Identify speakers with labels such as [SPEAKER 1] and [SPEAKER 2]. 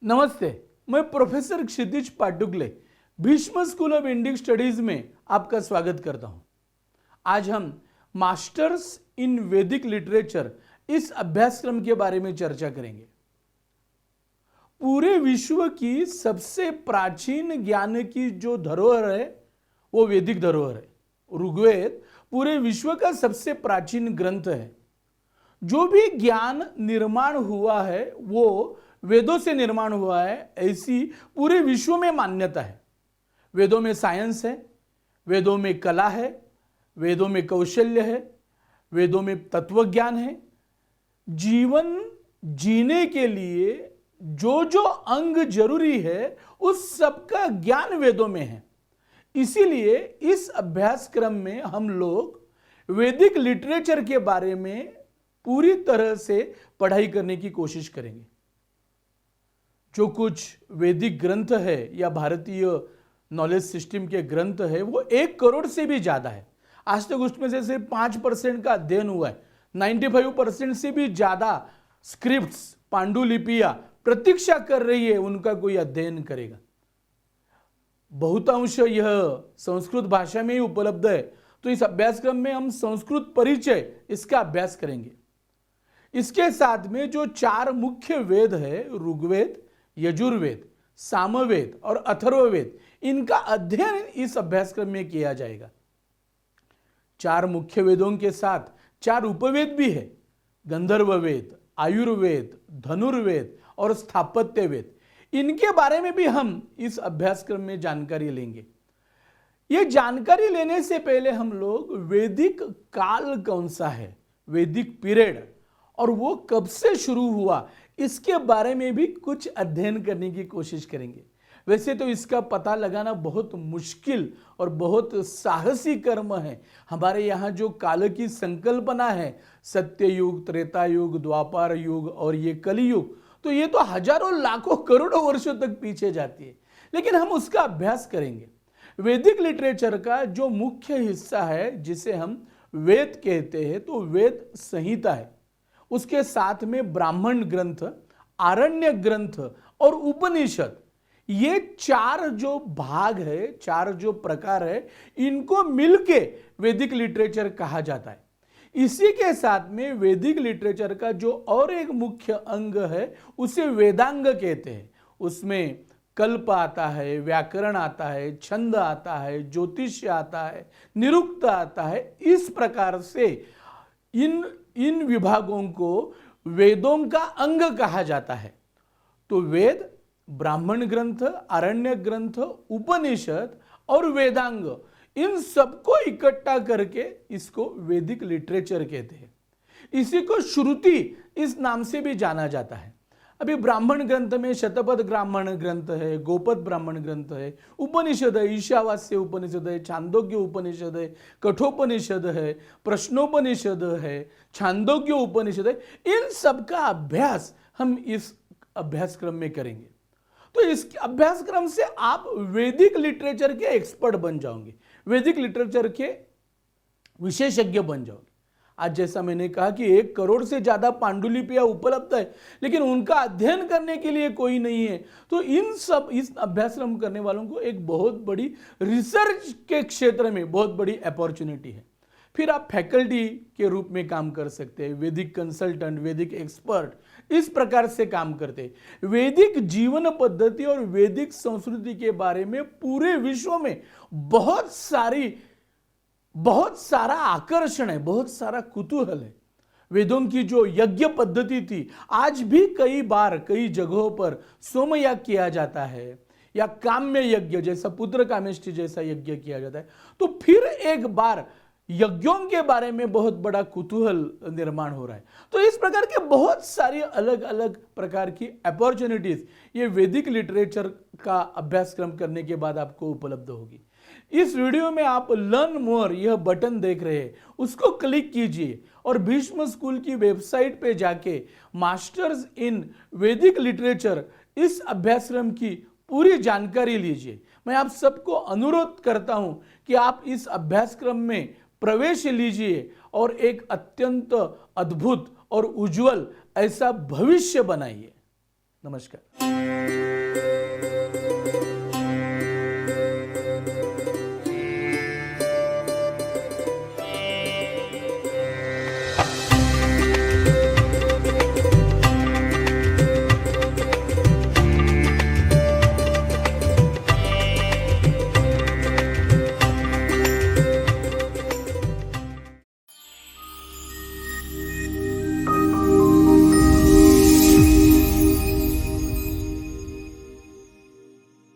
[SPEAKER 1] नमस्ते, मैं professor Kshitij Patugale Bhishma school of Indic studies में आपका स्वागत करता हूं। आज हम मास्टर्स इन वैदिक लिटरेचर इस अभ्यासक्रम के बारे में चर्चा करेंगे। पूरे विश्व की सबसे प्राचीन ज्ञान की जो धरोहर है वो वैदिक धरोहर है। ऋग्वेद पूरे विश्व का सबसे प्राचीन ग्रंथ है। जो भी ज्ञान निर्माण हुआ है वो वेदों से निर्माण हुआ है, ऐसी पूरे विश्व में मान्यता है। वेदों में साइंस है, वेदों में कला है, वेदों में कौशल्य है, वेदों में तत्वज्ञान है। जीवन जीने के लिए जो जो अंग जरूरी है उस सब का ज्ञान वेदों में है। इसीलिए इस अभ्यासक्रम में हम लोग वैदिक लिटरेचर के बारे में पूरी तरह से पढ़ाई करने की कोशिश करेंगे। जो कुछ वैदिक ग्रंथ है या भारतीय नॉलेज सिस्टम के ग्रंथ है वो 1 करोड़ से भी ज्यादा है। आज तक उसमें से सिर्फ 5% का अध्ययन हुआ है। 95% से भी ज्यादा स्क्रिप्ट्स, पांडुलिपियां प्रतीक्षा कर रही है उनका कोई अध्ययन करेगा। बहुतांश यह संस्कृत भाषा में ही उपलब्ध है, तो इस अभ्यासक्रम में हम संस्कृत परिचय इसका अभ्यास करेंगे। इसके साथ में जो 4 मुख्य वेद है, ऋग्वेद, यजुर्वेद, सामवेद और अथर्ववेद, इनका अध्ययन इस अभ्यासक्रम में किया जाएगा। 4 मुख्य वेदों के साथ 4 उपवेद भी है। गंधर्व वेद, आयुर्वेद, धनुर्वेद और स्थापत्य वेद। इनके बारे में भी हम इस अभ्यासक्रम में जानकारी लेंगे। ये जानकारी लेने से पहले हम लोग वैदिक काल कौन सा है, वैदिक पीरियड, और वो कब से शुरू हुआ, इसके बारे में भी कुछ अध्ययन करने की कोशिश करेंगे। वैसे तो इसका पता लगाना बहुत मुश्किल और बहुत साहसी कर्म है। हमारे यहाँ जो काल की संकल्पना है, सत्ययुग, त्रेता युग, द्वापर युग और ये कलियुग, तो ये तो हजारों लाखों करोड़ों वर्षों तक पीछे जाती है, लेकिन हम उसका अभ्यास करेंगे। वैदिक लिटरेचर का जो मुख्य हिस्सा है जिसे हम वेद कहते हैं, तो वेद संहिता है। उसके साथ में ब्राह्मण ग्रंथ, आरण्य ग्रंथ और उपनिषद, ये 4 जो भाग है, 4 जो प्रकार है, इनको मिलके वैदिक लिटरेचर कहा जाता है। इसी के साथ में वैदिक लिटरेचर का जो और एक मुख्य अंग है उसे वेदांग कहते हैं। उसमें कल्प आता है, व्याकरण आता है, छंद आता है, ज्योतिष आता है, निरुक्त आता है। इस प्रकार से इन विभागों को वेदों का अंग कहा जाता है। तो वेद, ब्राह्मण ग्रंथ, आरण्य ग्रंथ, उपनिषद और वेदांग, इन सबको इकट्ठा करके इसको वैदिक लिटरेचर कहते हैं। इसी को श्रुति इस नाम से भी जाना जाता है। अभी ब्राह्मण ग्रंथ में शतपथ ब्राह्मण ग्रंथ है, गोपद ब्राह्मण ग्रंथ है, उपनिषद है, ईशावास्य उपनिषद है, छांदोग्य उपनिषद है, कठोपनिषद है, प्रश्नोपनिषद है, छांदोग्य उपनिषद है। इन सब का अभ्यास हम इस अभ्यासक्रम में करेंगे। तो इस अभ्यासक्रम से आप वैदिक लिटरेचर के एक्सपर्ट बन जाओगे, वैदिक लिटरेचर के विशेषज्ञ बन जाओगे। आज जैसा मैंने कहा कि 1 करोड़ से ज्यादा पांडुलिपियां उपलब्ध है, लेकिन उनका अध्ययन करने के लिए कोई नहीं है। तो इस अभ्यासक्रम करने वालों को एक बहुत बड़ी रिसर्च के क्षेत्र में बहुत बड़ी अपॉर्चुनिटी है। फिर आप फैकल्टी के रूप में काम कर सकते हैं, वैदिक कंसल्टेंट, वैदिक एक्सपर्ट, इस प्रकार से काम करते हैं। वैदिक जीवन पद्धति और वैदिक संस्कृति के बारे में पूरे विश्व में बहुत सारा आकर्षण है, बहुत सारा कुतूहल है। वेदों की जो यज्ञ पद्धति थी, आज भी कई बार कई जगहों पर सोमयाग किया जाता है या काम्य यज्ञ जैसा, पुत्र कामेष्टि जैसा यज्ञ किया जाता है। तो फिर एक बार यज्ञों के बारे में बहुत बड़ा कुतूहल निर्माण हो रहा है। तो इस प्रकार के बहुत सारी अलग अलग प्रकार की अपॉर्चुनिटीज ये वैदिक लिटरेचर का अभ्यासक्रम करने के बाद आपको उपलब्ध होगी। इस वीडियो में आप लर्न मोर यह बटन देख रहे हैं, उसको क्लिक कीजिए और भीष्म स्कूल की वेबसाइट पे जाके मास्टर्स इन वैदिक लिटरेचर इस अभ्यासक्रम की पूरी जानकारी लीजिए। मैं आप सबको अनुरोध करता हूं कि आप इस अभ्यासक्रम में प्रवेश लीजिए और एक अत्यंत अद्भुत और उज्जवल ऐसा भविष्य बनाइए। नमस्कार।